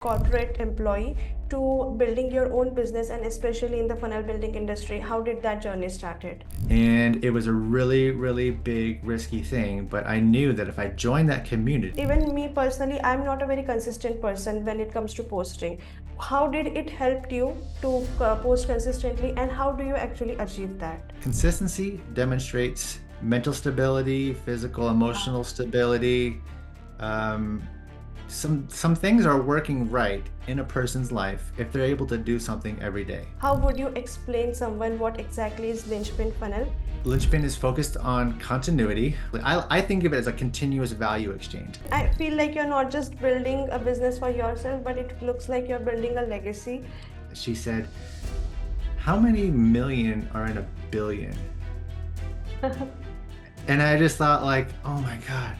corporate employee to building your own business, and especially in the funnel building industry? How did that journey started? And it was a really, really big, risky thing. But I knew that if I joined that community, Even me personally, I'm not a very consistent person when it comes to posting. How did it help you to post consistently, and how do you actually achieve that? consistency demonstrates mental stability, physical, emotional stability. Um, some things are working right in a person's life if they're able to do something every day. How would you explain someone what exactly is linchpin funnel? Linchpin is focused on continuity. I think of it as a continuous value exchange. I feel like you're not just building a business for yourself, but it looks like you're building a legacy. She said, "How many million are in a billion?" And I just thought, like, oh my God.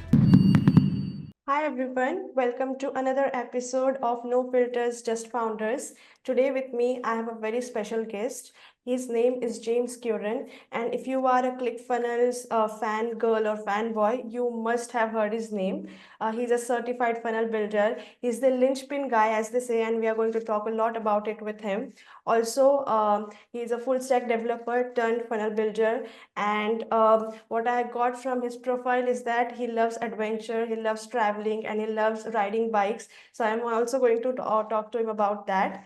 Hi everyone, welcome to another episode of No Filters, Just Founders. Today with me, I have a very special guest. His name is James Curran, and if you are a ClickFunnels fan girl or fanboy, you must have heard his name. He's a certified funnel builder. He's the linchpin guy, as they say, and we are going to talk a lot about it with him. Also, he's a full stack developer turned funnel builder. And what I got from his profile is that he loves adventure, he loves traveling, and he loves riding bikes. So I'm also going to talk to him about that.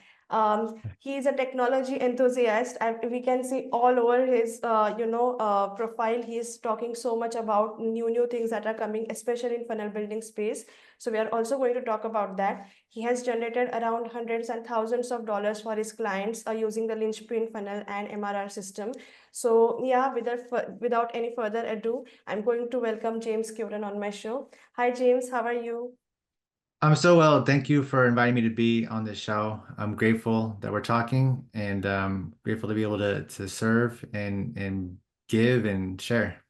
He is a technology enthusiast. We can see all over his, profile. He is talking so much about new things that are coming, especially in funnel building space. So we are also going to talk about that. He has generated around hundreds and thousands of dollars for his clients using the Linchpin funnel and MRR system. So yeah, without any further ado, I'm going to welcome James Curran on my show. Hi James, how are you? I'm so well. Thank you for inviting me to be on this show. I'm grateful that we're talking and grateful to be able to serve and give and share.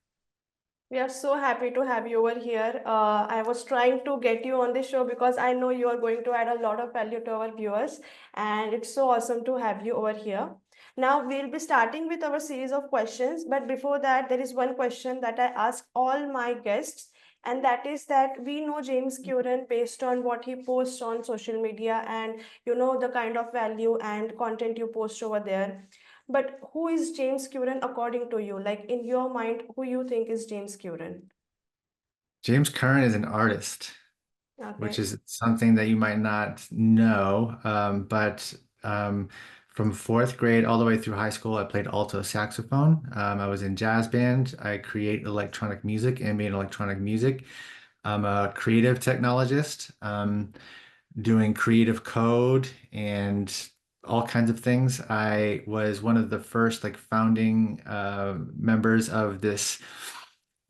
We are so happy to have you over here. I was trying to get you on the show because I know you are going to add a lot of value to our viewers, and it's so awesome to have you over here. Now, we'll be starting with our series of questions, but before that, there is one question that I ask all my guests, and that is that we know James Curran based on what he posts on social media and the kind of value and content you post over there. But who is James Curran according to you? Like in your mind, who you think is James Curran? James Curran is an artist, which Okay. is something that you might not know. But from fourth grade all the way through high school, I played alto saxophone. I was in jazz band. I create electronic music, ambient electronic music. I'm a creative technologist, doing creative code and all kinds of things. I was one of the first like founding members of this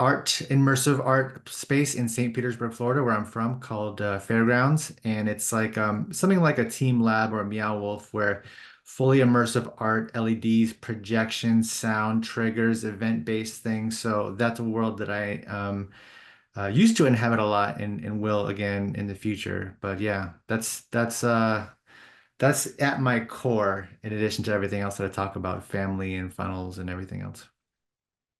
immersive art space in St. Petersburg, Florida, where I'm from, called Fairgrounds. And it's like something like a Team Lab or a Meow Wolf, where fully immersive art, LEDs, projections, sound, triggers, event-based things. So that's a world that I used to inhabit a lot and will again in the future. But yeah, that's at my core, in addition to everything else that I talk about, family and funnels and everything else.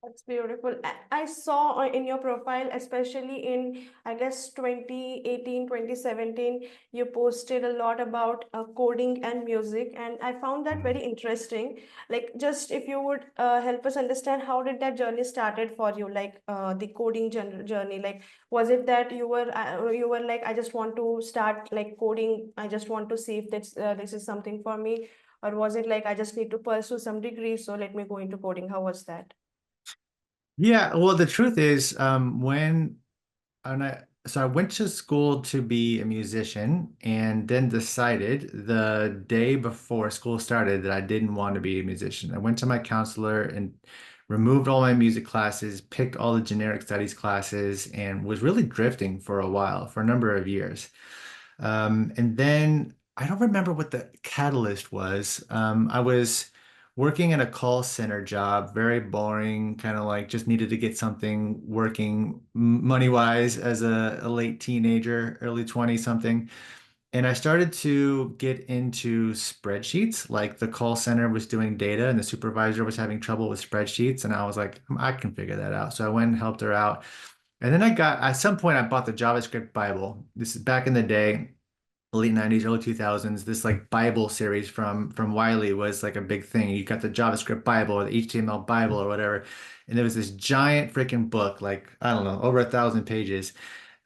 That's beautiful. I saw in your profile, especially in, I guess, 2018, 2017, you posted a lot about coding and music, and I found that very interesting. Like, just if you would help us understand how did that journey started for you, like the coding journey. Like, was it that you were like, I just want to start like coding, I just want to see if this is something for me, or was it like I just need to pursue some degree, so let me go into coding? How was that? Yeah, well, the truth is, so I went to school to be a musician and then decided the day before school started that I didn't want to be a musician. I went to my counselor and removed all my music classes, picked all the generic studies classes, and was really drifting for a while, for a number of years. And then I don't remember what the catalyst was. I was working in a call center job, very boring, kind of like just needed to get something working money-wise as a late teenager, early 20 something. And I started to get into spreadsheets, like the call center was doing data and the supervisor was having trouble with spreadsheets. And I was like, I can figure that out. So I went and helped her out. And then at some point, I bought the JavaScript Bible. This is back in the day, late 90s, early 2000s, this like Bible series from Wiley was like a big thing. You got the JavaScript Bible or the HTML Bible or whatever. And there was this giant freaking book, like, I don't know, over 1,000 pages.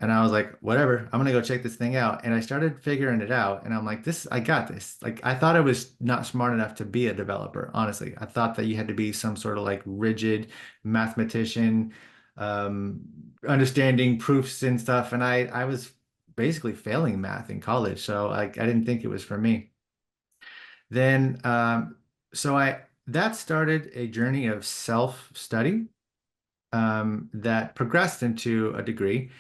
And I was like, whatever, I'm gonna go check this thing out. And I started figuring it out. And I'm like, this, I got this. Like, I thought I was not smart enough to be a developer, honestly. I thought that you had to be some sort of like rigid mathematician, um, understanding proofs and stuff. And I was basically failing math in college. So I didn't think it was for me. Then, so that started a journey of self-study that progressed into a degree.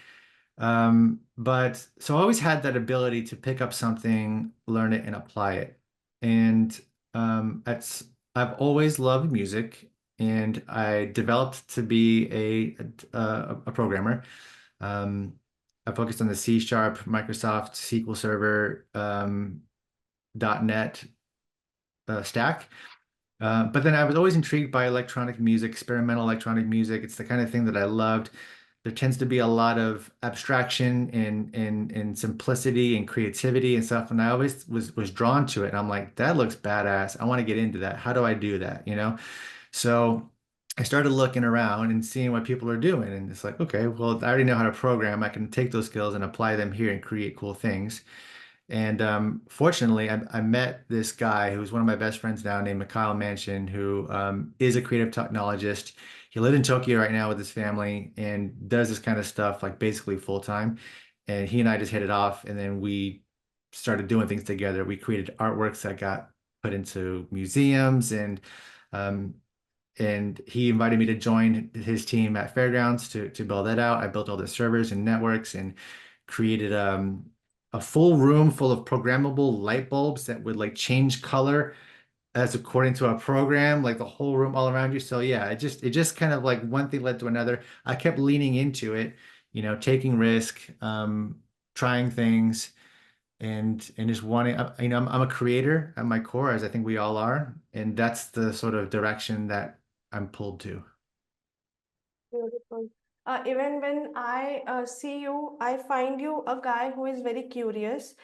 But so I always had that ability to pick up something, learn it, and apply it. And that's I've always loved music, and I developed to be a programmer. Um, I focused on the C Sharp, Microsoft SQL Server, .NET stack. But then I was always intrigued by electronic music, experimental electronic music. It's the kind of thing that I loved. There tends to be a lot of abstraction and simplicity and creativity and stuff. And I always was drawn to it. And I'm like, that looks badass. I want to get into that. How do I do that? You know? So I started looking around and seeing what people are doing. And it's like, okay, well, I already know how to program. I can take those skills and apply them here and create cool things. And fortunately, I met this guy who's one of my best friends now named Mikhail Manchin, who is a creative technologist. He lives in Tokyo right now with his family and does this kind of stuff like basically full time. And he and I just hit it off. And then we started doing things together. We created artworks that got put into museums um, and he invited me to join his team at Fairgrounds to build that out. I built all the servers and networks and created a full room full of programmable light bulbs that would like change color as according to a program, like the whole room all around you. So yeah, it just kind of like one thing led to another. I kept leaning into it, taking risk, trying things and just wanting, I'm a creator at my core, as I think we all are, and that's the sort of direction that I'm pulled to. Beautiful. Even when I see you, I find you a guy who is very curious,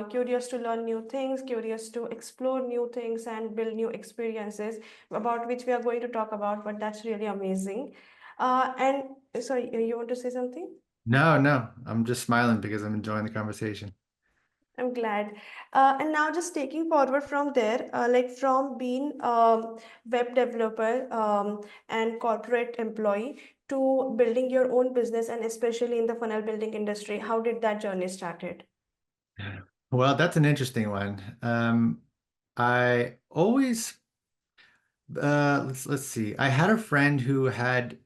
curious to learn new things, curious to explore new things and build new experiences about which we are going to talk about, but that's really amazing. And sorry, you want to say something? No, no, I'm just smiling because I'm enjoying the conversation. I'm glad. And now just taking forward from there, like from being web developer and corporate employee to building your own business and especially in the funnel building industry, how did that journey started? Well, that's an interesting one. I always let's see. I had a friend who had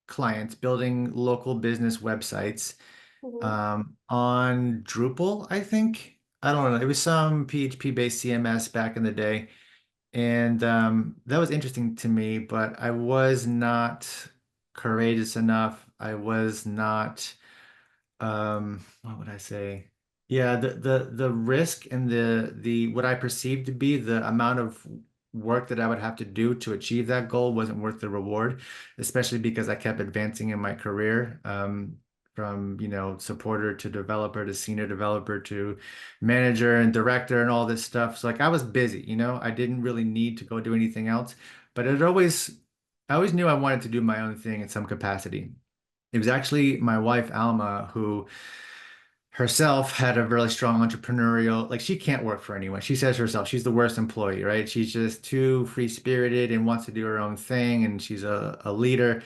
clients building local business websites Mm-hmm. on Drupal, I think. I don't know. It was some PHP-based CMS back in the day. And that was interesting to me, but I was not courageous enough. I was not what would I say? Yeah, the risk and the what I perceived to be the amount of work that I would have to do to achieve that goal wasn't worth the reward, especially because I kept advancing in my career, from, supporter to developer to senior developer to manager and director and all this stuff. So like I was busy, I didn't really need to go do anything else, but I always knew I wanted to do my own thing in some capacity. It was actually my wife, Alma, who herself had a really strong entrepreneurial, like she can't work for anyone. She says herself, she's the worst employee, right? She's just too free-spirited and wants to do her own thing, and she's a leader.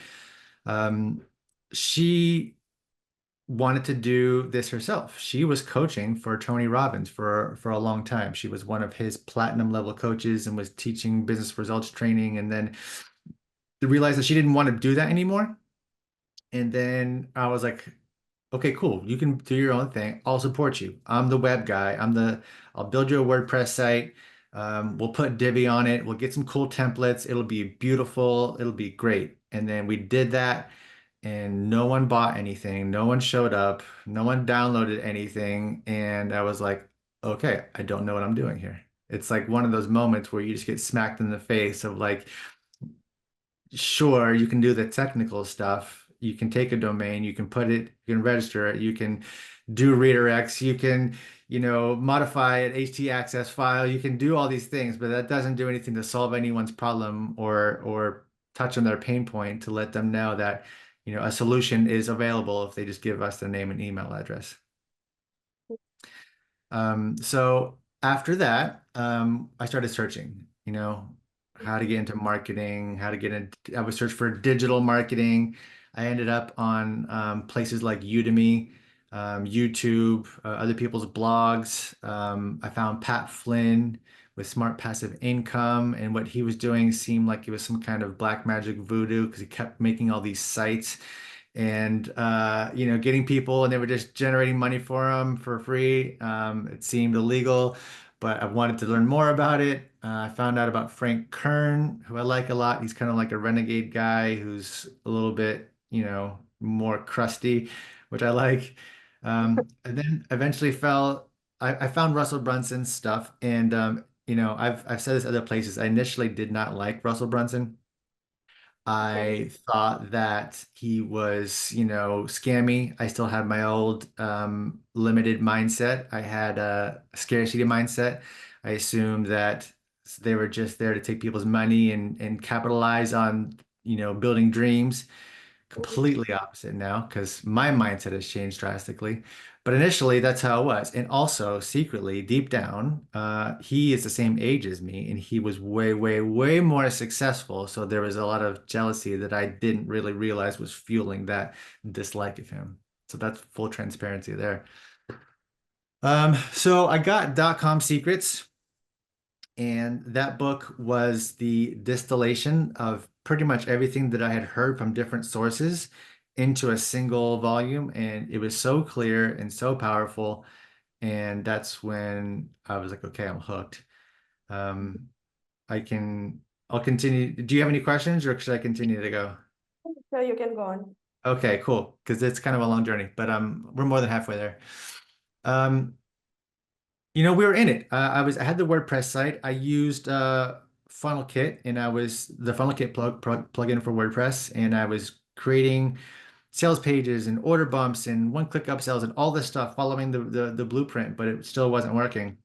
Um, she wanted to do this herself. She was coaching for Tony Robbins for a long time. She was one of his platinum level coaches and was teaching business results training, and then realized that she didn't want to do that anymore. And then I was like, okay, cool. You can do your own thing. I'll support you. I'm the web guy. I'll build you a WordPress site. We'll put Divi on it. We'll get some cool templates. It'll be beautiful. It'll be great. And then we did that and no one bought anything. No one showed up. No one downloaded anything. And I was like, okay, I don't know what I'm doing here. It's like one of those moments where you just get smacked in the face of like, sure, you can do the technical stuff. You can take a domain, you can put it, you can register it, you can do redirects, you can, modify an htaccess file. You can do all these things, but that doesn't do anything to solve anyone's problem or touch on their pain point to let them know that, a solution is available if they just give us their name and email address. So after that, I started searching, how to get into marketing, how to get in. I would search for digital marketing. I ended up on places like Udemy, YouTube, other people's blogs. I found Pat Flynn with Smart Passive Income, and what he was doing seemed like it was some kind of black magic voodoo because he kept making all these sites and getting people, and they were just generating money for them for free. It seemed illegal, but I wanted to learn more about it. I found out about Frank Kern, who I like a lot. He's kind of like a renegade guy who's a little bit, more crusty, which I like. And then eventually I found Russell Brunson's stuff, and I've said this other places. I initially did not like Russell Brunson. Okay. I thought that he was, scammy. I still had my old limited mindset. I had a scarcity mindset. I assumed that they were just there to take people's money and capitalize on, building dreams. Mhm. Completely opposite now because my mindset has changed drastically. But initially, that's how it was. And also, secretly, deep down, he is the same age as me, and he was way, way, way more successful. So there was a lot of jealousy that I didn't really realize was fueling that dislike of him. So that's full transparency there. So I got .com Secrets. And that book was the distillation of pretty much everything that I had heard from different sources into a single volume. And it was so clear and so powerful. And that's when I was like, okay, I'm hooked. Um, I can, I'll continue. Do you have any questions or should I continue to go? So you can go on. Okay, cool. Because it's kind of a long journey, but we're more than halfway there. Um, we were in it. I had the WordPress site. I used Funnel Kit, and I was the Funnel Kit plugin for WordPress, and I was creating sales pages and order bumps and one-click upsells and all this stuff, following the blueprint, but it still wasn't working.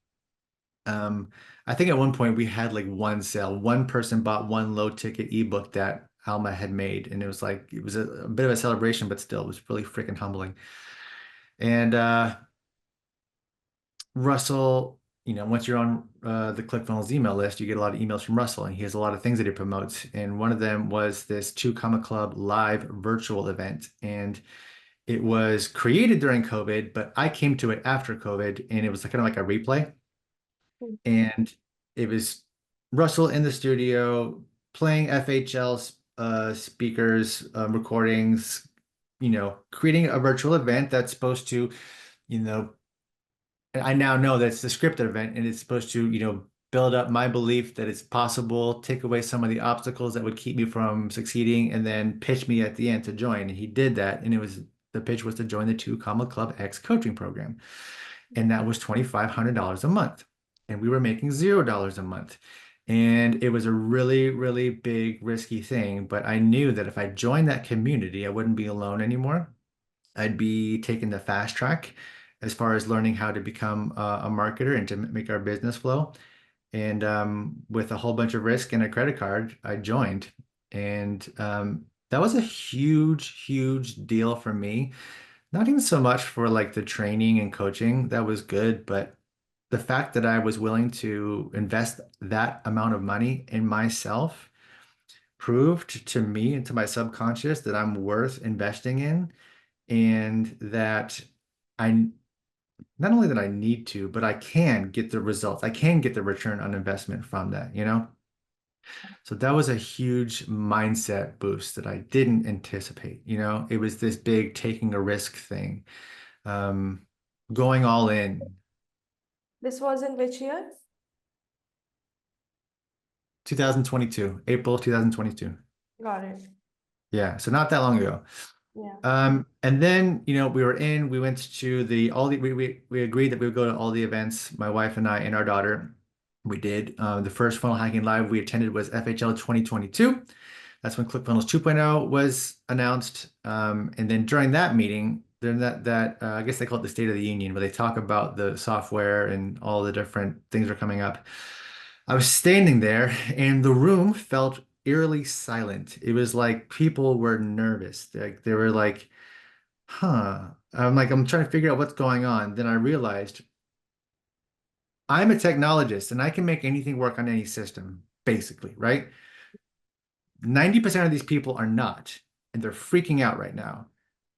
Um, I think at one point we had like one sale. One person bought one low-ticket ebook that Alma had made, and it was a bit of a celebration, but still, it was really freaking humbling. And Russell, once you're on the ClickFunnels email list, you get a lot of emails from Russell, and he has a lot of things that he promotes. And one of them was this Two Comma Club live virtual event. And it was created during COVID, but I came to it after COVID, and it was kind of like a replay. And it was Russell in the studio playing FHL speakers, recordings, creating a virtual event that's supposed to, you know, I now know that it's the scripted event and it's supposed to, build up my belief that it's possible, take away some of the obstacles that would keep me from succeeding, and then pitch me at the end to join. And he did that. And the pitch was to join the Two Comma Club X coaching program. And that was $2,500 a month. And we were making $0 a month. And it was a really, really big, risky thing. But I knew that if I joined that community, I wouldn't be alone anymore. I'd be taking the fast track as far as learning how to become a marketer and to make our business flow. And with a whole bunch of risk and a credit card, I joined. And that was a huge, huge deal for me. Not even so much for like the training and coaching, that was good, but the fact that I was willing to invest that amount of money in myself proved to me and to my subconscious that I'm worth investing in and that I not only that I need to, but I can get the results. I can get the return on investment from that. So that was a huge mindset boost that I didn't anticipate. It was this big taking a risk thing, um, going all in. This was in which year? 2022, April 2022. Got it. Yeah, so not that long ago. Yeah. And then, we went to we agreed that we would go to all the events, my wife and I and our daughter. We did. The first funnel hacking live we attended was FHL 2022. That's when ClickFunnels 2.0 was announced. And then during that meeting, they're that I guess they call it the State of the Union, where they talk about the software and all the different things are coming up. I was standing there, and the room felt eerily silent. It was like people were nervous. Like they were like, "Huh." I'm trying to figure out what's going on. Then I realized I'm a technologist, and I can make anything work on any system, basically, right? 90% of these people are not, and they're freaking out right now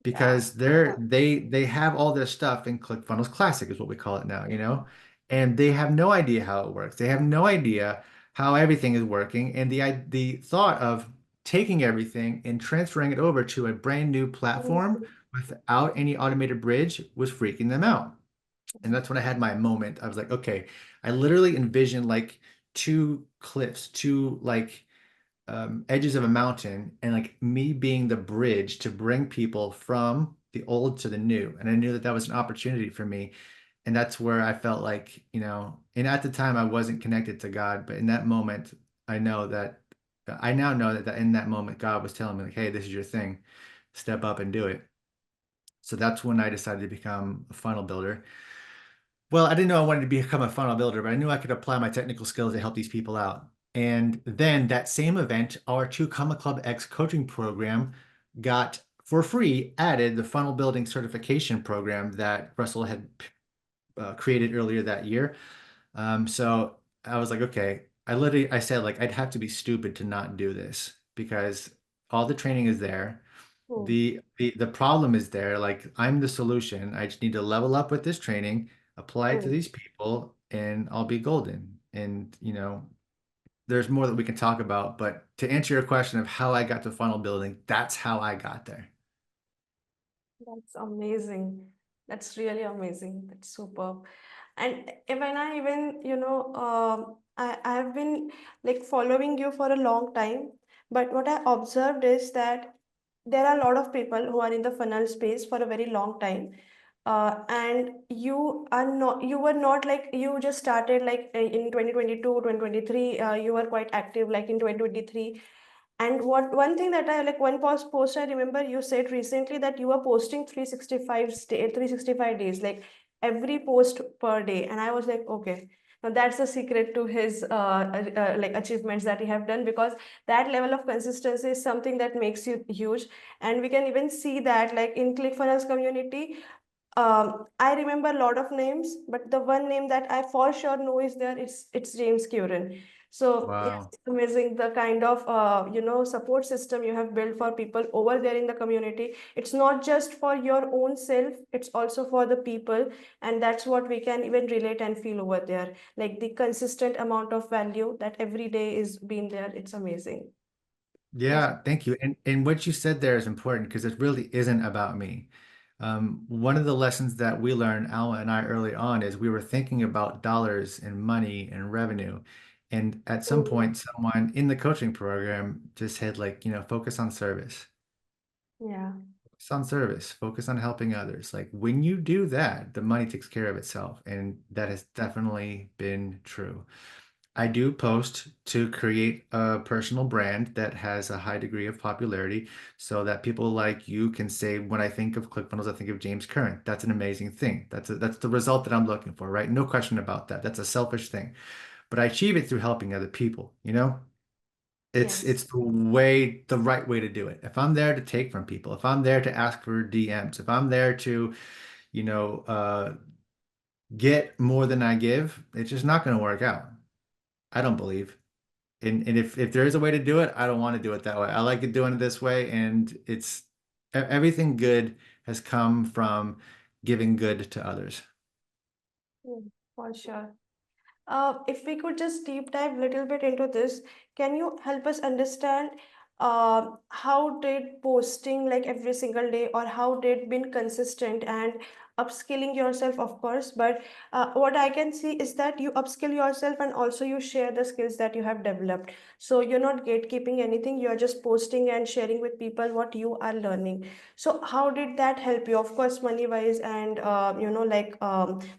Yeah. because they have all their stuff in ClickFunnels Classic is what we call it now, you know, and they have no idea how it works. They have no idea how everything is working, and the thought of taking everything and transferring it over to a brand new platform without any automated bridge was freaking them out. And that's when I had my moment. I was like, okay, I literally envisioned like two cliffs, two like edges of a mountain, and like me being the bridge to bring people from the old to the new. And I knew that that was an opportunity for me. And that's where I felt like, you know, and at the time I wasn't connected to God, but in that moment, I know that I now know that in that moment, God was telling me, like, hey, this is your thing, step up and do it. So that's when I decided to become a funnel builder. Well, I didn't know I wanted to become a funnel builder, but I knew I could apply my technical skills to help these people out. And then that same event, our two Comma Club X coaching program got for free added the funnel building certification program that Russell had created earlier that year. So I was like, okay, I said like I'd have to be stupid to not do this because all the training is there. Hmm. The problem is there. Like I'm the solution. I just need to level up with this training, apply it to Hmm. these people, and I'll be golden. And you know, there's more that we can talk about, but to answer your question of how I got to funnel building, that's how I got there. That's amazing. That's really amazing. That's superb. And when I even, I've been like following you for a long time, but what I observed is that there are a lot of people who are in the funnel space for a very long time. And you were not like, you just started like in 2022, 2023, you were quite active like in 2023. And what one thing that I like, one post I remember you said recently that you were posting 365 days, like every post per day. And I was like, okay, now that's the secret to his like achievements that he have done, because that level of consistency is something that makes you huge. And we can even see that like in ClickFunnels community, I remember a lot of names, but the one name that I for sure know is there. It's James Curran. So yes, Wow. it's amazing the kind of support system you have built for people over there in the community. It's not just for your own self; it's also for the people, and that's what we can even relate and feel over there. Like the consistent amount of value that every day is being there. It's amazing. Yes. Yeah, thank you. And what you said there is important because it really isn't about me. One of the lessons that we learned, Alma and I, early on is we were thinking about dollars and money and revenue. And at some Mm. point, someone in the coaching program just said, like, you know, focus on service. Yeah. Focus on service, focus on helping others. Like when you do that, the money takes care of itself. And that has definitely been true. I do post to create a personal brand that has a high degree of popularity so that people like you can say, when I think of ClickFunnels, I think of James Curran. That's an amazing thing. That's the result that I'm looking for, right? No question about that. That's a selfish thing. But I achieve it through helping other people, you know? It's Yes. the right way to do it. If I'm there to take from people, if I'm there to ask for DMs, if I'm there to, you know, get more than I give, it's just not going to work out. I don't believe. And if there is a way to do it, I don't want to do it that way. I like it doing it this way, and everything good has come from giving good to others. Mm, for sure. If we could just deep dive a little bit into this, can you help us understand how did posting like every single day, or how did being consistent and upskilling yourself, of course, but what I can see is that you upskill yourself and also you share the skills that you have developed. So you're not gatekeeping anything, you're just posting and sharing with people what you are learning. So how did that help you? Of course, money wise and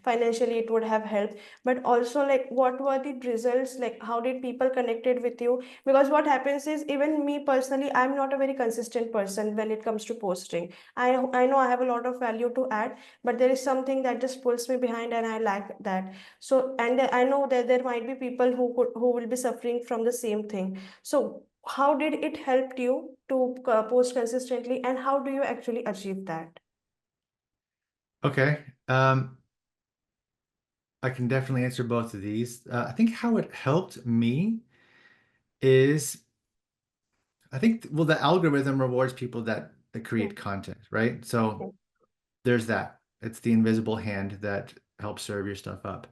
financially it would have helped, but also like what were the results? Like how did people connected with you? Because what happens is, even me personally, I'm not a very consistent person when it comes to posting. I know I have a lot of value to add, but there is something that just pulls me behind and I lack that. So, and I know that there might be people who will be suffering from the same thing. So how did it help you to post consistently, and how do you actually achieve that? Okay. I can definitely answer both of these. I think how it helped me is I think, well, the algorithm rewards people that Mm, create content, right? So mm, there's that. It's the invisible hand that helps serve your stuff up.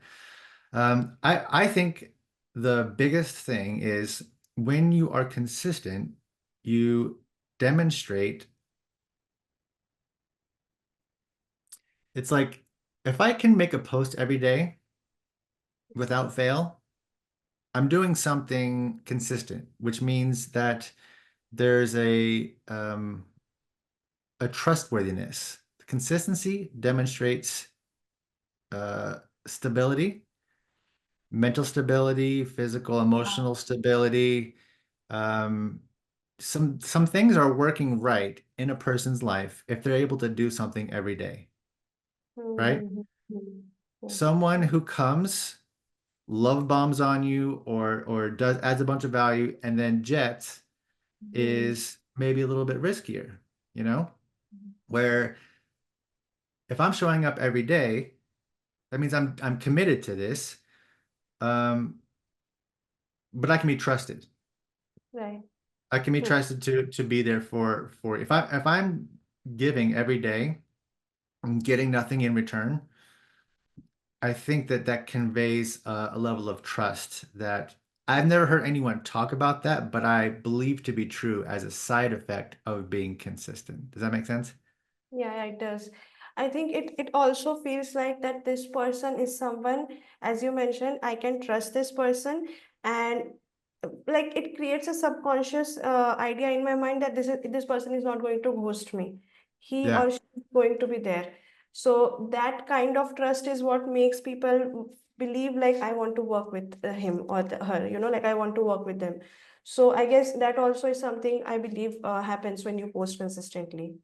I think the biggest thing is when you are consistent, you demonstrate. It's like if I can make a post every day without fail, I'm doing something consistent, which means that there's a trustworthiness. Consistency demonstrates uh, stability, mental stability, physical, emotional stability. Um, some things are working right in a person's life if they're able to do something every day, right? mm, mm, mm, Someone who comes, love bombs on you or does adds a bunch of value and then jets mm, is maybe a little bit riskier, you know? Where if I'm showing up every day, that means I'm committed to this. Um, but I can be trusted. right. I can be Mm. trusted to be there for if I'm giving every day and getting nothing in return, I think that that conveys a level of trust that I've never heard anyone talk about that, but I believe to be true as a side effect of being consistent. Does that make sense? Yeah, yeah, it does. I think it also feels like that this person is someone, as you mentioned, I can trust this person, and like it creates a subconscious idea in my mind that this person is not going to ghost me. He Yeah, or she is going to be there. So that kind of trust is what makes people believe like I want to work with him or her, like I want to work with them. So I guess that also is something I believe happens when you post consistently.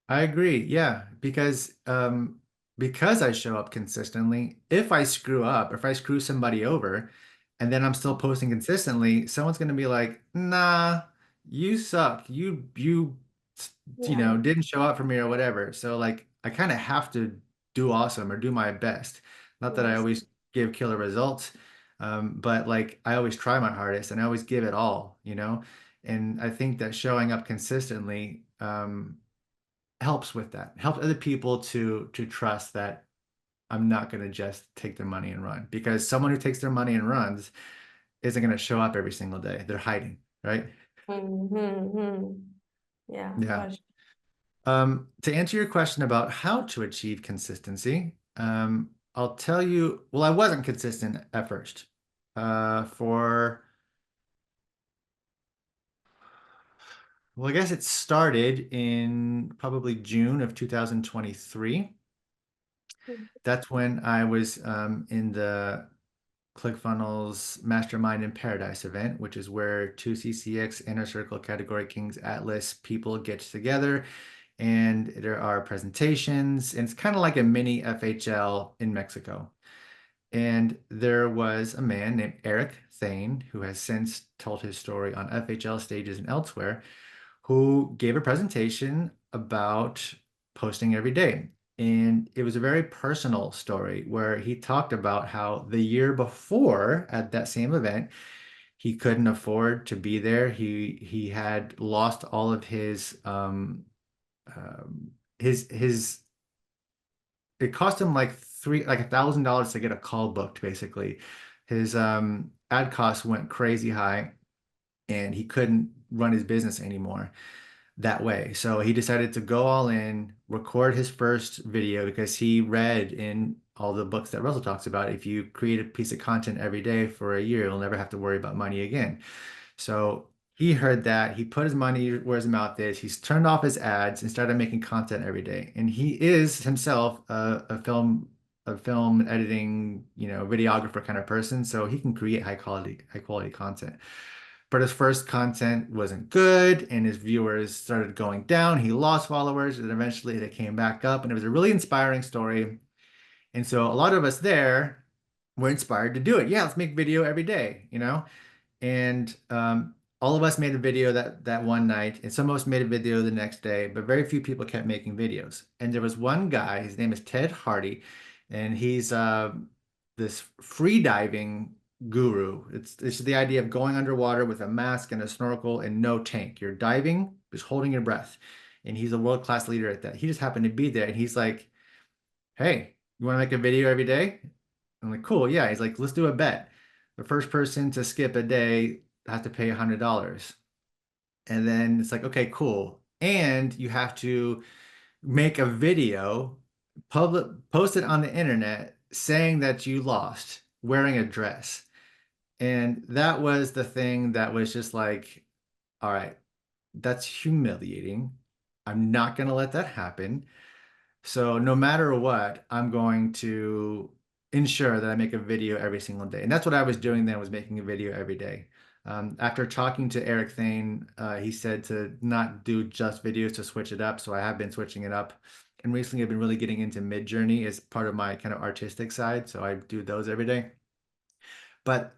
I agree. Yeah, because I show up consistently, if I screw up, if I screw somebody over, and then I'm still posting consistently, someone's gonna be like, "Nah, you suck. Yeah. didn't show up for me or whatever." So like, I kind of have to do awesome or do my best. Not that I Yes. always give killer results, but like I always try my hardest and I always give it all, you know? And I think that showing up consistently, helps with that. Helps other people to trust that I'm not going to just take their money and run because someone who takes their money and runs isn't going to show up every single day. They're hiding, right? Mm-hmm. Yeah, Yeah. for sure. To answer your question about how to achieve consistency, I'll tell you, well, I wasn't consistent at first. For Well, I guess it started in probably June of 2023. That's when I was in the ClickFunnels Mastermind in Paradise event, which is where two CCX Inner Circle Category Kings Atlas people get together and there are presentations. And it's kind of like a mini FHL in Mexico. And there was a man named Eric Thane, who has since told his story on FHL stages and elsewhere, who gave a presentation about posting every day. And it was a very personal story where he talked about how the year before at that same event, he couldn't afford to be there. He had lost all of um his it cost him like $1,000 to get a call booked, basically. His ad costs went crazy high and he couldn't run his business anymore. that way. So he decided to go all in, record his first video because he read in all the books that Russell talks about. If you create a piece of content every day for a year, you'll never have to worry about money again. So he heard that. He put his money where his mouth is. He's turned off his ads and started making content every day. And he is himself a film editing, videographer kind of person. So he can create high quality content. But his first content wasn't good, and his viewers started going down. He lost followers, and eventually they came back up. And it was a really inspiring story. And so a lot of us there were inspired to do it. Yeah, let's make video every day. And all of us made a video that one night, and some of us made a video the next day, but very few people kept making videos. And there was one guy, his name is Ted Hardy, and he's this free diving guru. It's the idea of going underwater with a mask and a snorkel and no tank. You're diving, just holding your breath. And he's a world-class leader at that. He just happened to be there, and he's like, "Hey, you want to make a video every day?" I'm like, "Cool, yeah." He's like, "Let's do a bet. The first person to skip a day has to pay $100." And then it's like, "Okay, cool." And you have to make a video, post it on the internet saying that you lost wearing a dress. And that was the thing that was just like, all right, that's humiliating. I'm not going to let that happen. So no matter what, I'm going to ensure that I make a video every single day. And that's what I was doing then, was making a video every day. After talking to Eric Thane, he said to not do just videos, to switch it up. So I have been switching it up. And recently I've been really getting into Midjourney as part of my kind of artistic side. So I do those every day. But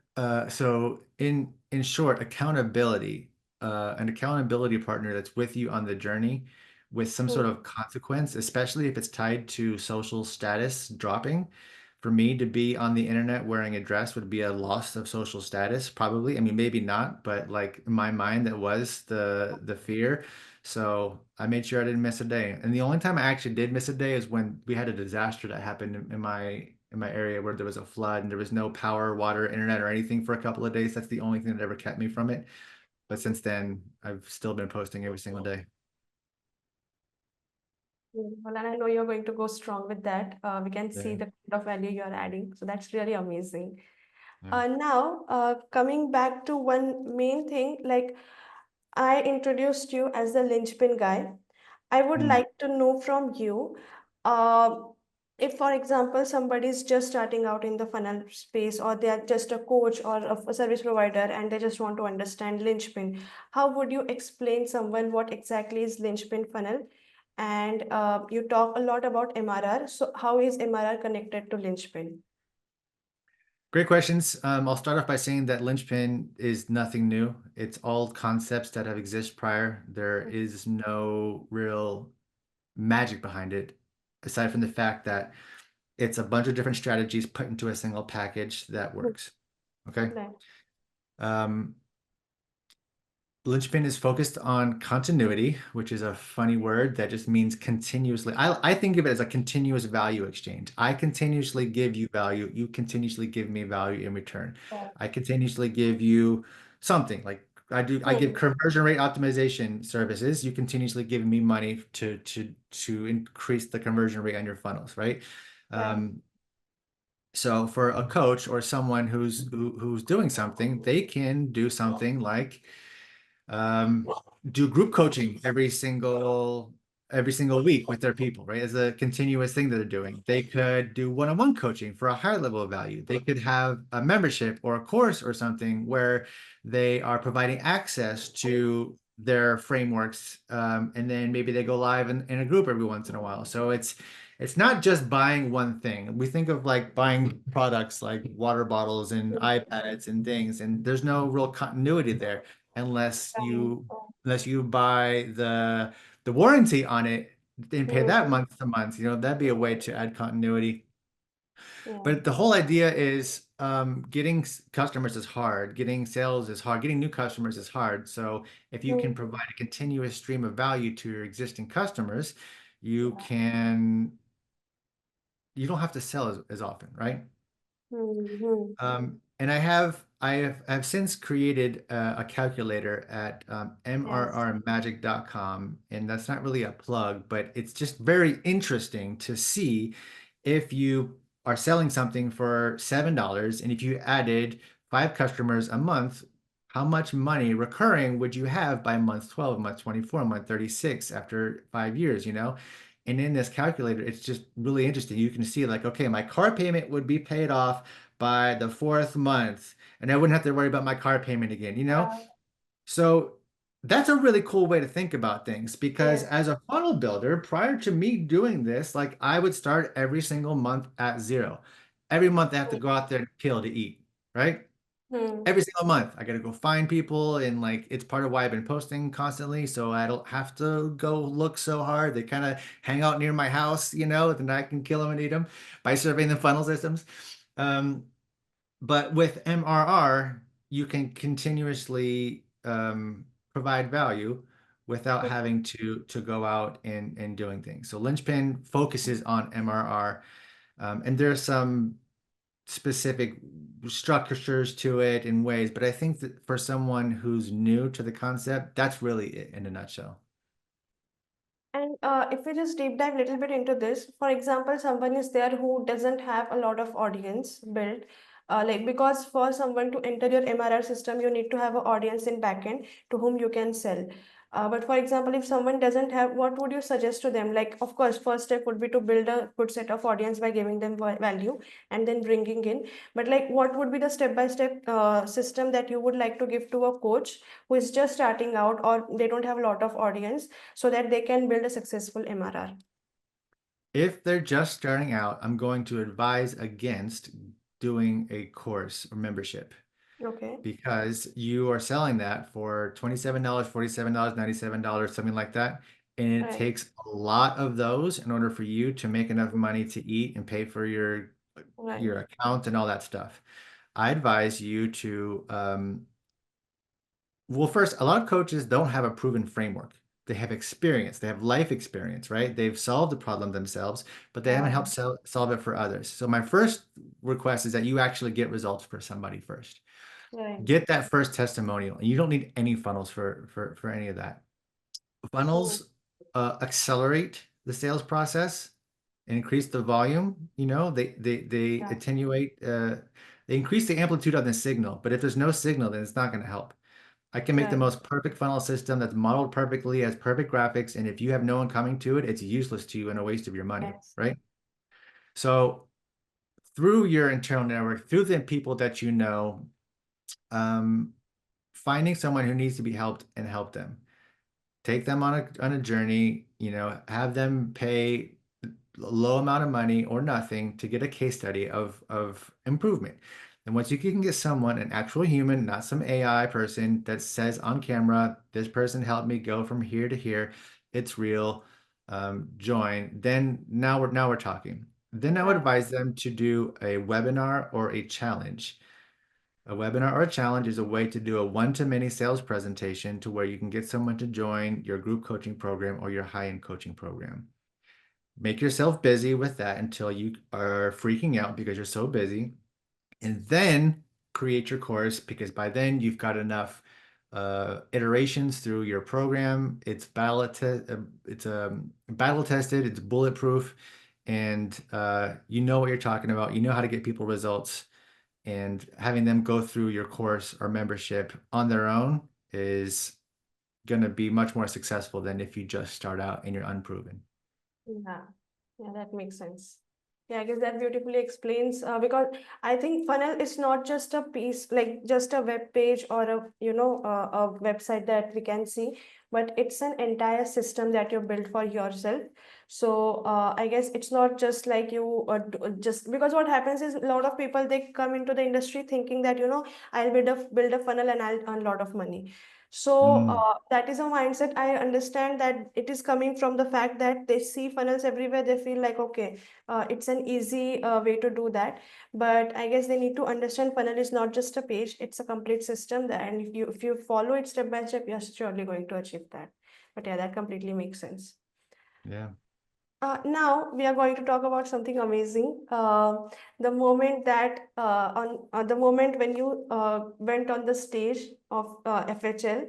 so in short, accountability, an accountability partner that's with you on the journey with some sort of consequence, especially if it's tied to social status dropping. For me to be on the internet wearing a dress would be a loss of social status, probably. I mean, maybe not, but like in my mind, that was the fear. So I made sure I didn't miss a day. And the only time I actually did miss a day is when we had a disaster that happened in my area where there was a flood and there was no power, water, internet, or anything for a couple of days. That's the only thing that ever kept me from it. But since then, I've still been posting every single day. Well, and I know you're going to go strong with that. We can see Yeah. the kind of value you're adding. So that's really amazing. Yeah. Now, coming back to one main thing, like I introduced you as the linchpin guy. I would Mm. like to know from you, uh, if, for example, somebody is just starting out in the funnel space, or they are just a coach or a service provider, and they just want to understand linchpin, how would you explain someone what exactly is linchpin funnel? And you talk a lot about MRR. So how is MRR connected to linchpin? Great questions. I'll start off by saying that linchpin is nothing new. It's all concepts that have existed prior. There is no real magic behind it, aside from the fact that it's a bunch of different strategies put into a single package that works. Okay. Right. Um, Linchpin is focused on continuity, which is a funny word that just means continuously. I think of it as a continuous value exchange. I continuously give you value. You continuously give me value in return. Right. I continuously give you something like I give Hmm. conversion rate optimization services. You continuously give me money to increase the conversion rate on your funnels, right? Right. Um, so for a coach or someone who's doing something, they can do something like um, do group coaching every single week with their people, right? As a continuous thing that they're doing. They could do one-on-one coaching for a higher level of value. They could have a membership or a course or something where they are providing access to their frameworks, and then maybe they go live in a group every once in a while. So it's not just buying one thing. We think of like buying products like water bottles and iPads and things, and there's no real continuity there unless Right. you buy the warranty on it and pay that Hmm. month to month. That'd be a way to add continuity. Yeah. But the whole idea is getting customers is hard, getting sales is hard, getting new customers is hard. So if you can Hmm. provide a continuous stream of value to your existing customers, you Yeah. can you don't have to sell as often, right? Hmm. Hmm. And I have since created a calculator at Yes. mrrmagic.com, and that's not really a plug, but it's just very interesting to see if you are selling something for $7 and if you added five customers a month, how much money recurring would you have by month 12, month 24, month 36 after 5 years, you know? And in this calculator, it's just really interesting. You can see like, okay, my car payment would be paid off by the fourth month, and I wouldn't have to worry about my car payment again, you know? Yeah. So that's a really cool way to think about things because Yes. as a funnel builder, prior to me doing this, like I would start every single month at zero. Every month I have to go out there and kill to eat, right? Hmm. Every single month I gotta go find people, and like it's part of why I've been posting constantly, so I don't have to go look so hard. They kind of hang out near my house, you know, then I can kill them and eat them by serving them funnel systems. Um, but with MRR, you can continuously provide value without having to go out and doing things. So Linchpin focuses on MRR, and there's some specific structures to it in ways, but I think that for someone who's new to the concept, that's really it in a nutshell. And if we just deep dive a little bit into this, for example, someone is there who doesn't have a lot of audience built. Like because for someone to enter your MRR system, you need to have an audience in backend to whom you can sell. But for example, if someone doesn't have, what would you suggest to them? Like, of course, first step would be to build a good set of audience by giving them value and then bringing in. But like, what would be the step-by-step system that you would like to give to a coach who is just starting out or they don't have a lot of audience so that they can build a successful MRR. If they're just starting out, I'm going to advise against doing a course or membership Okay, because you are selling that for $27, $47, $97, something like that. And it right, takes a lot of those in order for you to make enough money to eat and pay for right, your account and all that stuff. I advise you to well, first, a lot of coaches don't have a proven framework. They have experience, they have life experience, right? They've solved the problem themselves, but they haven't helped solve it for others. So, my first request is that you actually get results for somebody first. right. Get that first testimonial. And you don't need any funnels for any of that. Mm, Funnels accelerate the sales process, increase the volume. You know, they yeah, attenuate, they increase the amplitude on the signal. But if there's no signal, then it's not going to help. I can make the right. most perfect funnel system that's modeled perfectly, has perfect graphics, and if you have no one coming to it, it's useless to you and a waste of your money, Yes, right? So through your internal network, through the people that you know, um, finding someone who needs to be helped and help them. Take them on a journey, you know, have them pay a low amount of money or nothing to get a case study of improvement. And once you can get someone, an actual human, not some AI person that says on camera, this person helped me go from here to here, it's real, join, then now we're talking. Then I would right. advise them to do a webinar or a challenge. A webinar or a challenge is a way to do a one-to-many sales presentation to where you can get someone to join your group coaching program or your high-end coaching program. Make yourself busy with that until you are freaking out because you're so busy, and then create your course because by then you've got enough iterations through your program. It's battle tested, it's bulletproof, and you know what you're talking about. You know how to get people results, and having them go through your course or membership on their own is going to be much more successful than if you just start out and you're unproven. Yeah, yeah, that makes sense. Yeah, I guess that beautifully explains because I think funnel is not just a piece, like just a web page or a website that we can see, but it's an entire system that you built for yourself. So I guess it's not just like you just because what happens is a lot of people they come into the industry thinking that I'll build a funnel and I'll earn a lot of money. So Mm, that is a mindset. I understand that it is coming from the fact that they see funnels everywhere. They feel like, okay, it's an easy way to do that. But I guess they need to understand funnel is not just a page; it's a complete system. That and if you follow it step by step, you're surely going to achieve that. But yeah, that completely makes sense. yeah. Now we are going to talk about something amazing. The moment that on the moment when you went on the stage of FHL,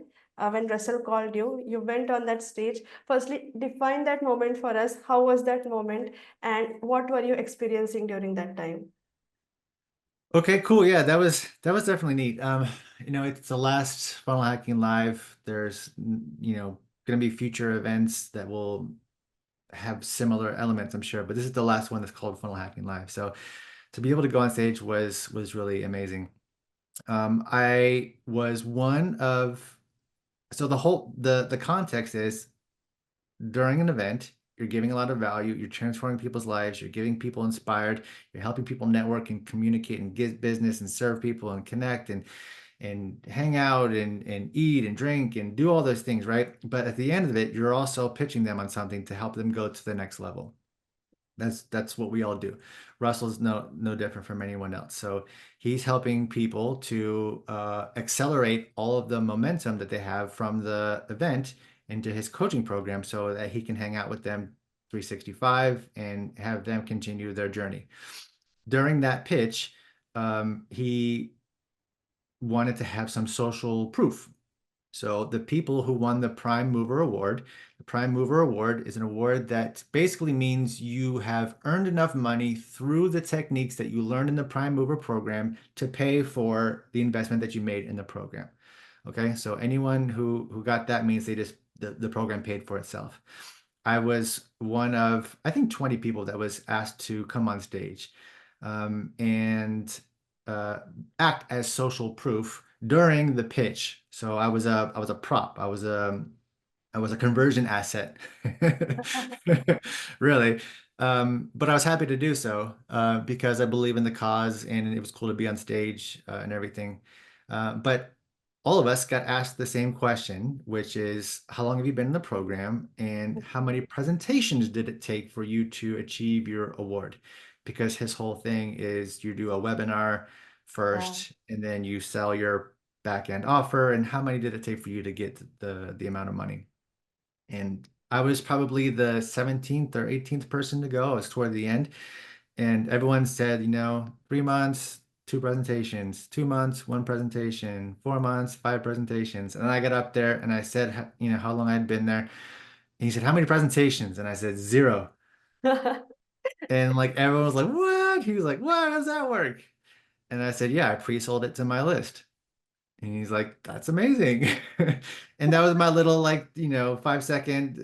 when Russell called you, you went on that stage. Firstly, define that moment for us. How was that moment, and what were you experiencing during that time? Okay, cool. Yeah, that was definitely neat. It's the last Funnel Hacking Live. There's, going to be future events that will have similar elements, I'm sure, but this is the last one that's called Funnel Hacking Live. So to be able to go on stage was really amazing. I was one of so the context is during an event, you're giving a lot of value, you're transforming people's lives, you're getting people inspired, you're helping people network and communicate and get business and serve people and connect and hang out and eat and drink and do all those things, right? But at the end of it, you're also pitching them on something to help them go to the next level. That's what we all do. Russell's no different from anyone else. So he's helping people to accelerate all of the momentum that they have from the event into his coaching program so that he can hang out with them 365 and have them continue their journey. During that pitch, he wanted to have some social proof. So the people who won the Prime Mover Award is an award that basically means you have earned enough money through the techniques that you learned in the Prime Mover program to pay for the investment that you made in the program. Okay, so anyone who got that means the program paid for itself. I was one of I think 20 people that was asked to come on stage and uh, act as social proof during the pitch. So I was a prop. I was a conversion asset, really. But I was happy to do so because I believe in the cause, and it was cool to be on stage and everything. But all of us got asked the same question, which is, how long have you been in the program, and how many presentations did it take for you to achieve your award? Because his whole thing is you do a webinar Yeah. first, and then you sell your back end offer, and how many did it take for you to get the amount of money? And I was probably the 17th or 18th person to go. I was toward the end. And everyone said, 3 months, two presentations, 2 months, one presentation, 4 months, five presentations. And I got up there and I said, how long I'd been there. And he said, how many presentations? And I said, zero. And like everyone was like, what? He was like, what? How does that work? And I said, yeah, I pre-sold it to my list. And he's like, that's amazing. And that was my little, like, 5 second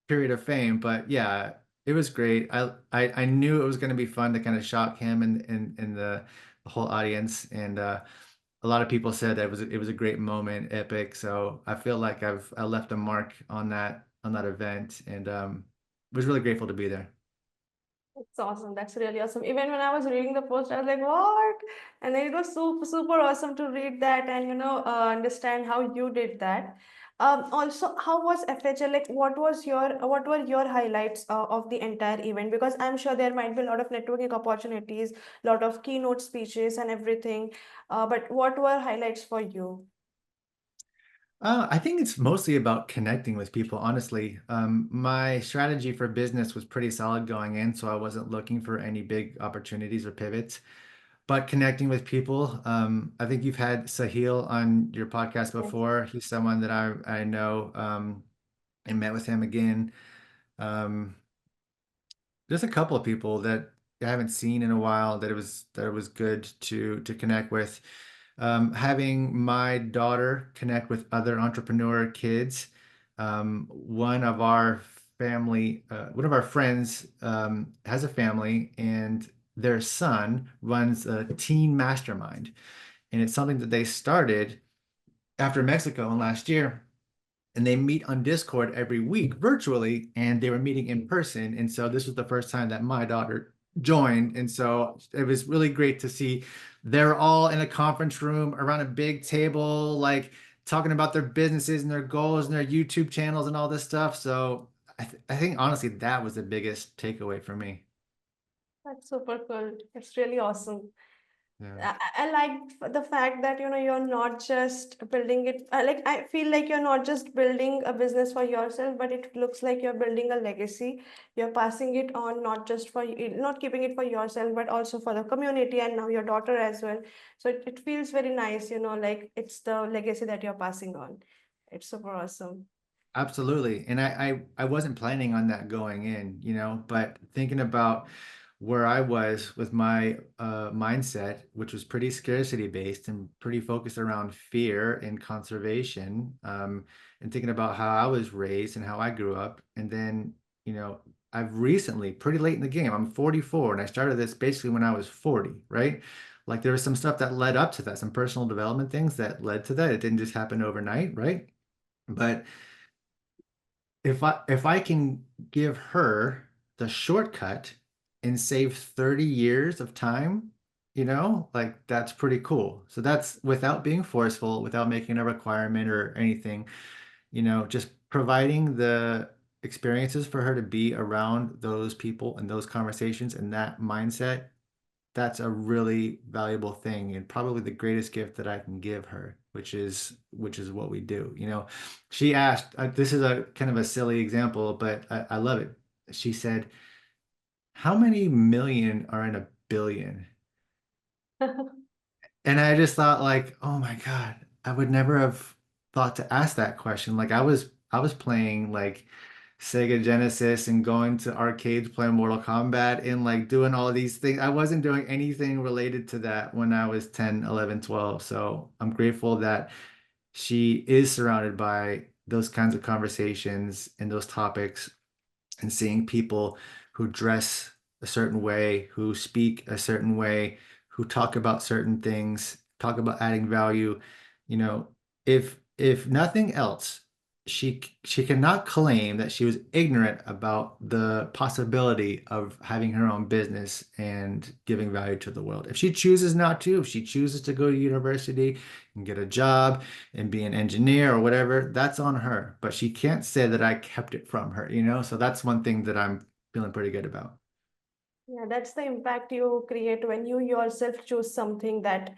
period of fame. But yeah, it was great. I knew it was going to be fun to kind of shock him and the whole audience. And a lot of people said that it was a great moment, epic. So I feel like I left a mark on that event, and was really grateful to be there. It's awesome. That's really awesome. Even when I was reading the post, I was like, "What?" And then it was super, super awesome to read that and understand how you did that. Also, how was FHL? Like, what were your highlights of the entire event? Because I'm sure there might be a lot of networking opportunities, lot of keynote speeches and everything. But what were highlights for you? I think it's mostly about connecting with people, honestly. My strategy for business was pretty solid going in, so I wasn't looking for any big opportunities or pivots. But connecting with people, I think you've had Sahil on your podcast Yes. before. He's someone that I know and met with him again. Um, there's a couple of people that I haven't seen in a while that it was good to connect with. Having my daughter connect with other entrepreneur kids. One of our friends has a family, and their son runs a teen mastermind, and it's something that they started after Mexico and last year, and they meet on Discord every week virtually, and they were meeting in person. And so this was the first time that my daughter joined. And so it was really great to see they're all in a conference room around a big table, like talking about their businesses and their goals and their YouTube channels and all this stuff. So I think honestly, that was the biggest takeaway for me. That's super cool. It's really awesome. Yeah. I like the fact that you're not just building it. Like I feel like you're not just building a business for yourself, but it looks like you're building a legacy. You're passing it on, not just for you, not keeping it for yourself, but also for the community and now your daughter as well. So it feels very nice, like it's the legacy that you're passing on. It's super awesome. Absolutely. And I wasn't planning on that going in, but thinking about where I was with my mindset, which was pretty scarcity based and pretty focused around fear and conservation, and thinking about how I was raised and how I grew up. And then, I've recently, pretty late in the game, I'm 44, and I started this basically when I was 40, right? Like there was some stuff that led up to that, some personal development things that led to that. It didn't just happen overnight, right? But if I can give her the shortcut and save 30 years of time, like that's pretty cool. So that's without being forceful, without making a requirement or anything, just providing the experiences for her to be around those people and those conversations and that mindset. That's a really valuable thing and probably the greatest gift that I can give her, which is what we do. She asked, this is a kind of a silly example, but I love it. She said, "How many million are in a billion?" And I just thought like, oh my God, I would never have thought to ask that question. Like I was playing like Sega Genesis and going to arcades playing Mortal Kombat and like doing all these things. I wasn't doing anything related to that when I was 10, 11, 12. So I'm grateful that she is surrounded by those kinds of conversations and those topics and seeing people who dress a certain way, who speak a certain way, who talk about certain things, talk about adding value, you know, if nothing else, she cannot claim that she was ignorant about the possibility of having her own business and giving value to the world. If she chooses not to, if she chooses to go to university and get a job, and be an engineer or whatever, that's on her. But she can't say that I kept it from her. So that's one thing that I'm feeling pretty good about. Yeah, that's the impact you create when you yourself choose something that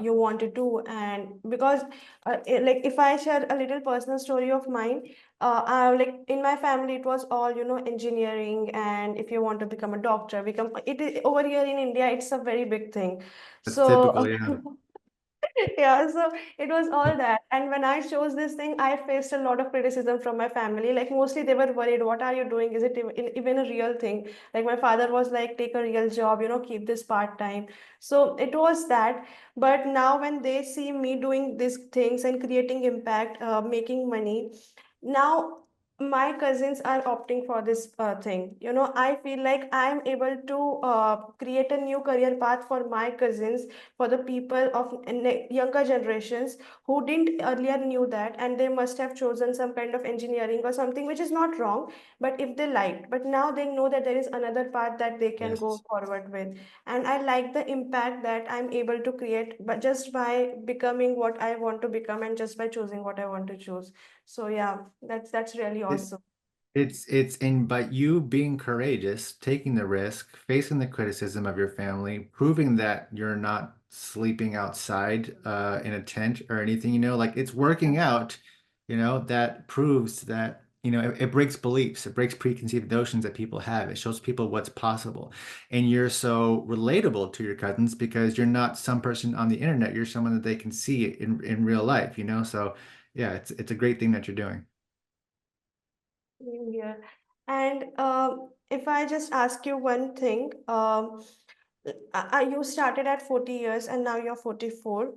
you want to do. And because, like, if I share a little personal story of mine, like in my family, it was all, engineering. And if you want to become a doctor, become it is over here in India, it's a very big thing. That's So, typical, yeah. yeah, so it was all that. And when I chose this thing, I faced a lot of criticism from my family. Like mostly they were worried, what are you doing? Is it even a real thing? Like my father was like, take a real job, keep this part-time. So it was that. But now when they see me doing these things and creating impact, making money, now my cousins are opting for this thing. I feel like I'm able to create a new career path for my cousins, for the people of younger generations who didn't earlier knew that, and they must have chosen some kind of engineering or something, which is not wrong, but if they liked, but now they know that there is another path that they can go Yes. forward with. And I like the impact that I'm able to create, but just by becoming what I want to become and just by choosing what I want to choose. So yeah, that's really It, awesome. it's in but you being courageous, taking the risk, facing the criticism of your family, proving that you're not sleeping outside in a tent or anything, like it's working out, that proves that, it breaks beliefs, it breaks preconceived notions that people have. It shows people what's possible. And you're so relatable to your cousins because you're not some person on the internet, you're someone that they can see in real life. So yeah, it's a great thing that you're doing. Same here. And if I just ask you one thing, you started at 40 years and now you're 44.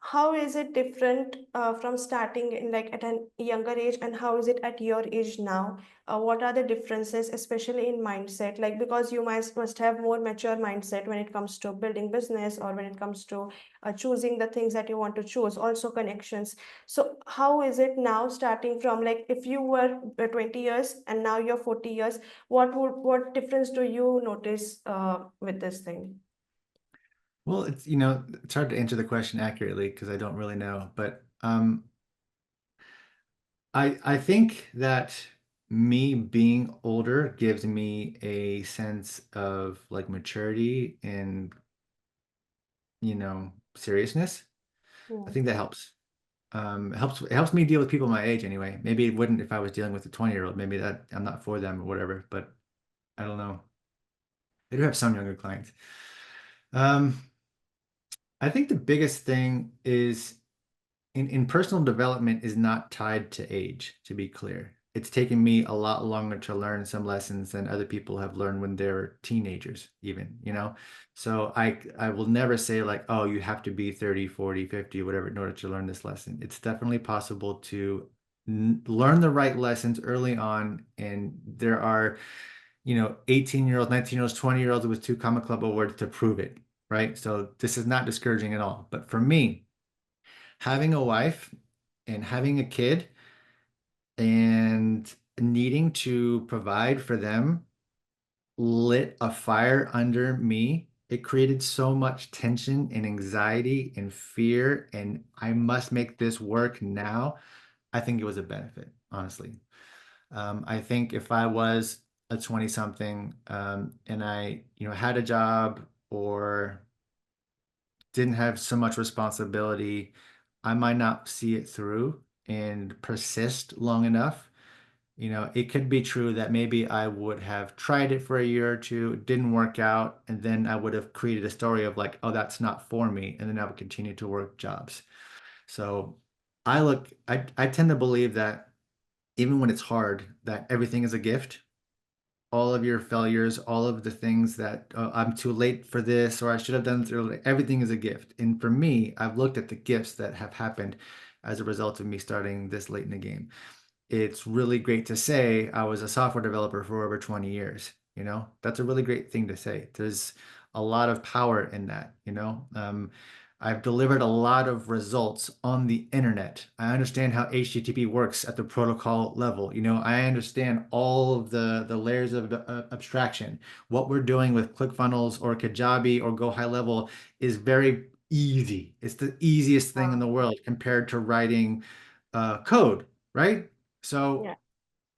How is it different from starting in like at a younger age, and how is it at your age now? What are the differences, especially in mindset? Like because you must have more mature mindset when it comes to building business or when it comes to choosing the things that you want to choose, also connections. So how is it now starting from like if you were 20 years and now you're 40 years, what difference do you notice with this thing? Well, it's hard to answer the question accurately because I don't really know, but I think that me being older gives me a sense of like maturity and seriousness. I Yeah. think that helps. It helps me deal with people my age anyway. Maybe it wouldn't if I was dealing with a 20-year-old. Maybe that I'm not for them or whatever, but I don't know. I do have some younger clients. Um, I think the biggest thing is in personal development is not tied to age, to be clear. It's taken me a lot longer to learn some lessons than other people have learned when they're teenagers, even, you know? So I will never say like, oh, you have to be 30, 40, 50, whatever, in order to learn this lesson. It's definitely possible to learn the right lessons early on. And there are, 18-year-olds, 19-year-olds, 20-year-olds with 2 Comma Club awards to prove it, right? So this is not discouraging at all. But for me, having a wife and having a kid and needing to provide for them lit a fire under me. It created so much tension and anxiety and fear, and I must make this work now. I think it was a benefit, honestly. I think if I was a 20 something and I, had a job or didn't have so much responsibility, I might not see it through and persist long enough. It could be true that maybe I would have tried it for a year or two, it didn't work out, and then I would have created a story of like, oh, that's not for me, and then I would continue to work jobs. So I tend to believe that even when it's hard, that everything is a gift. All of your failures, all of the things that I'm too late for this, or I should have done this earlier, everything is a gift. And for me, I've looked at the gifts that have happened as a result of me starting this late in the game. It's really great to say I was a software developer for over 20 years. That's a really great thing to say. There's a lot of power in that. I've delivered a lot of results on the internet. I understand how HTTP works at the protocol level. I understand all of the layers of abstraction. What we're doing with ClickFunnels or Kajabi or Go High Level is very easy. It's the easiest thing in Wow. the world compared to writing code, right? So Yeah.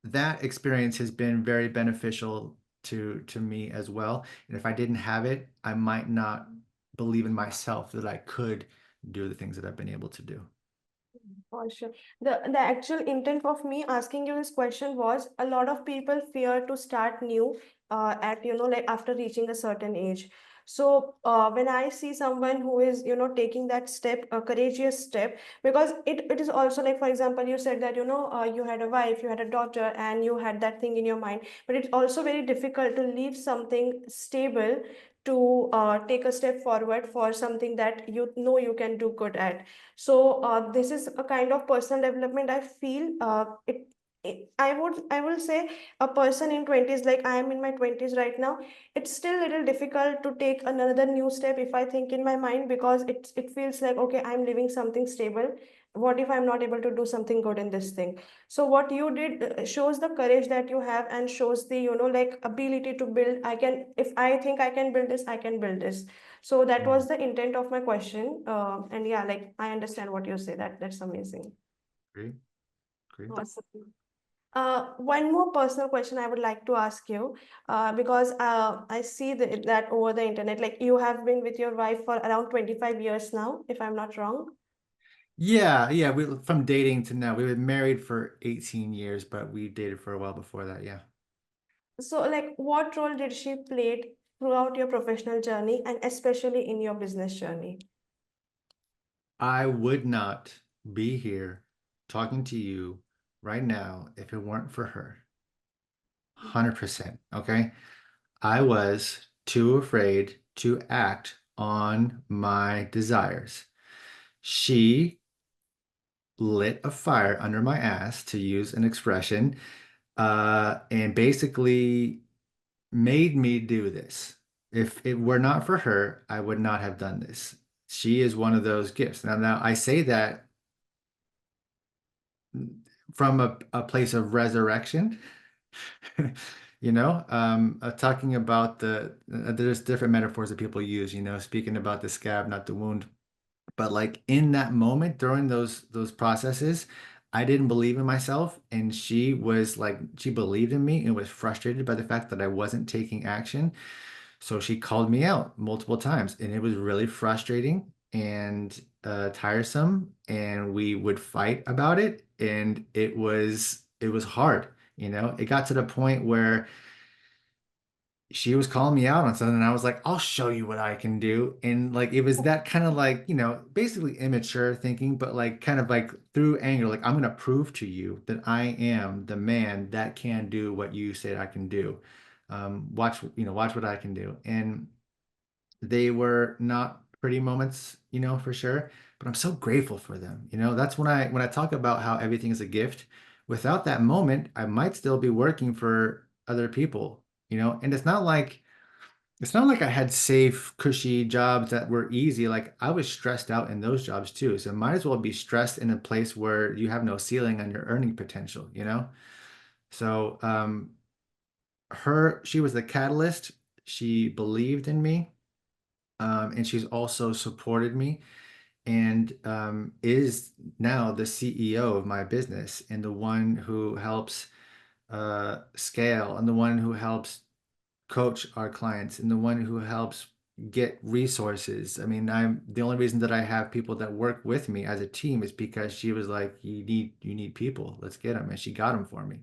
that experience has been very beneficial to me as well. And if I didn't have it, I might not believe in myself that I could do the things that I've been able to do. For sure. The actual intent of me asking you this question was a lot of people fear to start new at like after reaching a certain age. So when I see someone who is taking that step, a courageous step, because it is also like, for example, you said that you had a wife, you had a daughter, and you had that thing in your mind, but it's also very difficult to leave something stable to take a step forward for something that you know you can do good at. So this is a kind of personal development I feel I will say a person in 20s, like I am in my 20s right now, it's still a little difficult to take another new step if I think in my mind, because it feels like, okay, I'm living something stable. What if I'm not able to do something good in this thing? So what you did shows the courage that you have, and shows the like ability to build. I can, if I think I can build this, I can build this. So that Mm, was the intent of my question. And yeah, like I understand what you say. That's amazing. great, great. Awesome. One more personal question I would like to ask you, because I see that over the internet, like you have been with your wife for around 25 years now, if I'm not wrong. Yeah, yeah. From dating to now, we've been married for 18 years, but we dated for a while before that. Yeah. So, like, what role did she played throughout your professional journey and especially in your business journey? I would not be here talking to you right now if it weren't for her. 100%. Okay. I was too afraid to act on my desires. She lit a fire under my ass, to use an expression, and basically made me do this. If it were not for her, I would not have done this. She is one of those gifts. Now I say that from a place of resurrection. Talking about there's different metaphors that people use, speaking about the scab, not the wound. But like in that moment, during those processes, I didn't believe in myself, and she was like, she believed in me and was frustrated by the fact that I wasn't taking action. So she called me out multiple times, and it was really frustrating and tiresome. And we would fight about it, and it was hard. It got to the point where she was calling me out on something, and I was like, I'll show you what I can do. And like it was that kind of like, basically immature thinking, but like kind of like through anger, like I'm gonna prove to you that I am the man that can do what you said I can do. Watch what I can do. And they were not pretty moments, for sure, but I'm so grateful for them. That's when I talk about how everything is a gift. Without that moment, I might still be working for other people, and it's not like I had safe, cushy jobs that were easy. Like I was stressed out in those jobs too. So might as well be stressed in a place where you have no ceiling on your earning potential. So she was the catalyst. She believed in me. And she's also supported me and is now the CEO of my business and the one who helps scale and the one who helps coach our clients and the one who helps get resources. I mean, I'm the only reason that I have people that work with me as a team is because she was like, you need people. Let's get them. And she got them for me.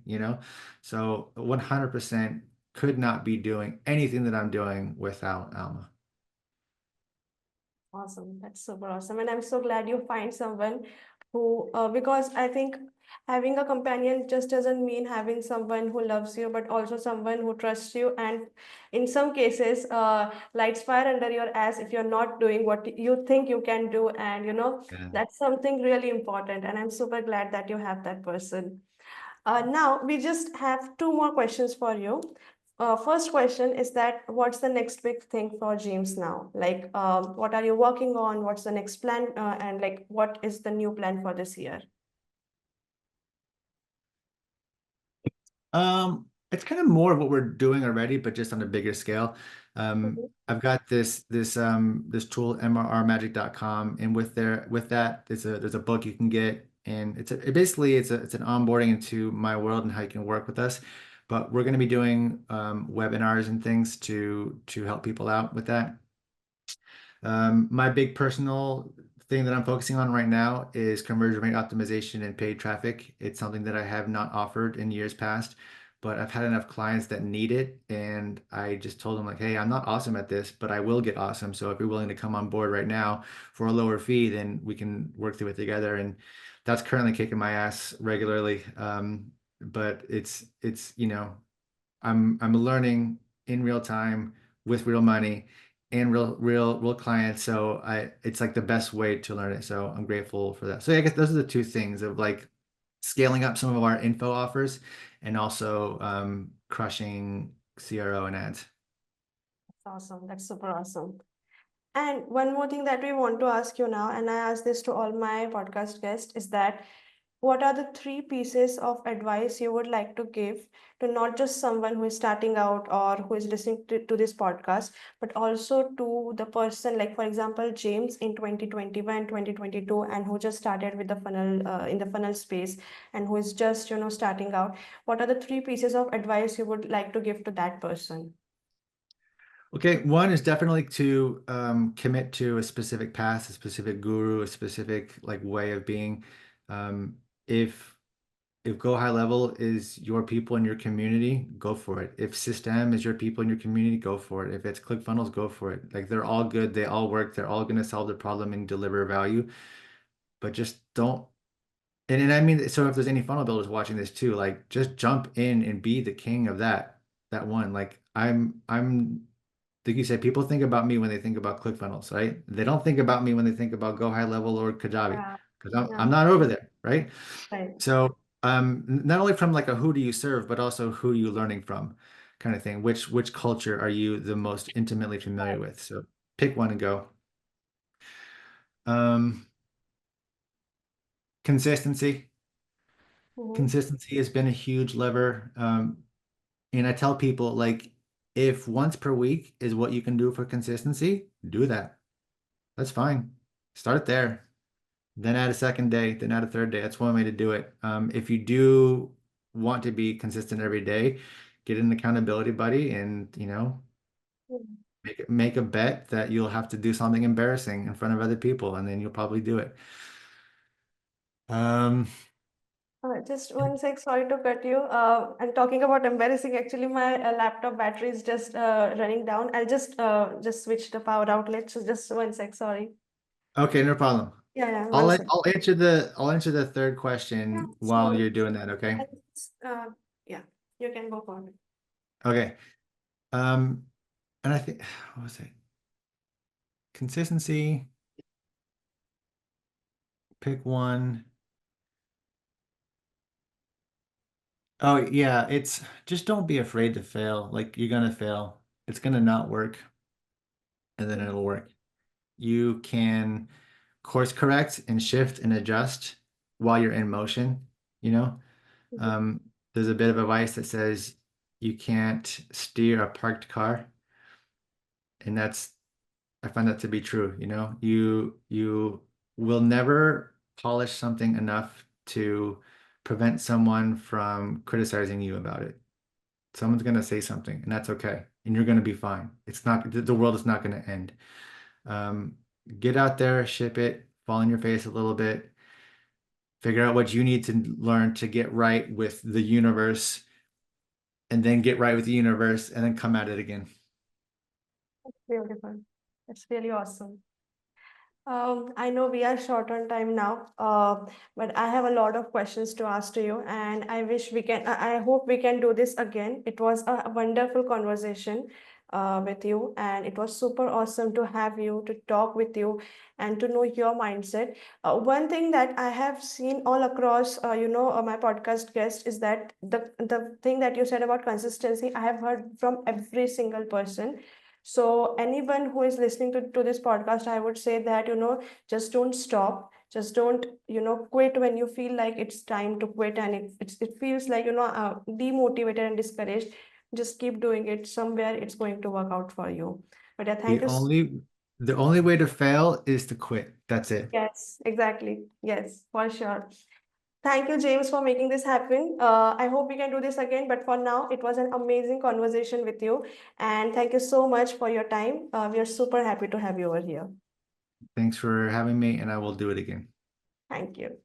So 100% could not be doing anything that I'm doing without Alma. Awesome. That's super awesome. And I'm so glad you find someone who, because I think having a companion just doesn't mean having someone who loves you, but also someone who trusts you. And in some cases, lights fire under your ass if you're not doing what you think you can do. And, Yeah. that's something really important. And I'm super glad that you have that person. Now we just have two more questions for you. First question is that what's the next big thing for James now? Like, what are you working on? What's the next plan? And like, what is the new plan for this year? It's kind of more of what we're doing already, but just on a bigger scale. Mhm. I've got this tool, mrrmagic.com, and with that, there's a book you can get, and basically it's an onboarding into my world and how you can work with us. But we're going to be doing webinars and things to help people out with that. My big personal thing that I'm focusing on right now is conversion rate optimization and paid traffic. It's something that I have not offered in years past, but I've had enough clients that need it. And I just told them like, hey, I'm not awesome at this, but I will get awesome. So if you're willing to come on board right now for a lower fee, then we can work through it together. And that's currently kicking my ass regularly. But I'm learning in real time with real money and real clients. So it's like the best way to learn it. So I'm grateful for that. So yeah, I guess those are the two things of like scaling up some of our info offers and also crushing CRO and ads. That's awesome. That's super awesome. And one more thing that we want to ask you now, and I ask this to all my podcast guests, is that what are the three pieces of advice you would like to give to not just someone who is starting out or who is listening to this podcast, but also to the person, like, for example, James in 2021, 2022, and who just started with the funnel in the funnel space and who is just, starting out? What are the three pieces of advice you would like to give to that person? Okay, one is definitely to commit to a specific path, a specific guru, a specific like way of being. Um, if If Go High Level is your people in your community, go for it. If System is your people in your community, go for it. If it's ClickFunnels, go for it. Like they're all good, they all work, they're all going to solve the problem and deliver value. But just don't. And I mean, so if there's any funnel builders watching this too, like just jump in and be the king of that one. Like I'm like you said, people think about me when they think about ClickFunnels, right? They don't think about me when they think about Go High Level or Kajabi Yeah, because I'm yeah, I'm not over there, right? right. So, not only from like a who do you serve, but also who are you learning from kind of thing. Which culture are you the most intimately familiar with? So pick one and go. Um, consistency. Mhm. Consistency has been a huge lever. And I tell people like if once per week is what you can do for consistency, do that. That's fine. Start there. Then add a second day, then add a third day. That's one way to do it. If you do want to be consistent every day, get an accountability buddy and Make a bet that you'll have to do something embarrassing in front of other people, and then you'll probably do it. Um, Just one sec, sorry to cut you. And talking about embarrassing, actually, my laptop battery is just running down. I'll just switch the power outlet. So just one sec, sorry. okay, no problem. Yeah, one sec. I'll answer the third Yeah, question it's no while you're worries. doing that, okay? I'll just, yeah, you can go for it. Okay. Um, and I think what was it? Consistency, pick one. Oh yeah, it's just don't be afraid to fail. Like you're gonna fail. It's gonna not work, and then it'll work. You can course correct and shift and adjust while you're in motion, you know? Mhm. Um, there's a bit of advice that says you can't steer a parked car, and that's I find that to be true, you know? You will never polish something enough to prevent someone from criticizing you about it. Someone's going to say something, and that's okay. And you're going to be fine. It's not, the world is not going to end. Um, get out there, ship it, fall on your face a little bit, figure out what you need to learn to get right with the universe, and then get right with the universe, and then come at it again. Beautiful. That's really awesome. I know we are short on time now, but I have a lot of questions to ask to you, and I wish we can, I hope we can do this again. It was a wonderful conversation with you, and it was super awesome to have you, to talk with you, and to know your mindset. One thing that I have seen all across, my podcast guests is that the thing that you said about consistency, I have heard from every single person. So anyone who is listening to this podcast, I would say that, just don't stop. Just don't, quit when you feel like it's time to quit and it feels like, demotivated and discouraged. Just keep doing it. Somewhere it's going to work out for you. But yeah, thank The you. only the only way to fail is to quit. That's it. Yes, exactly. Yes, for sure. Thank you, James, for making this happen. I hope we can do this again. But for now, it was an amazing conversation with you. And thank you so much for your time. We are super happy to have you over here. Thanks for having me, and I will do it again. Thank you.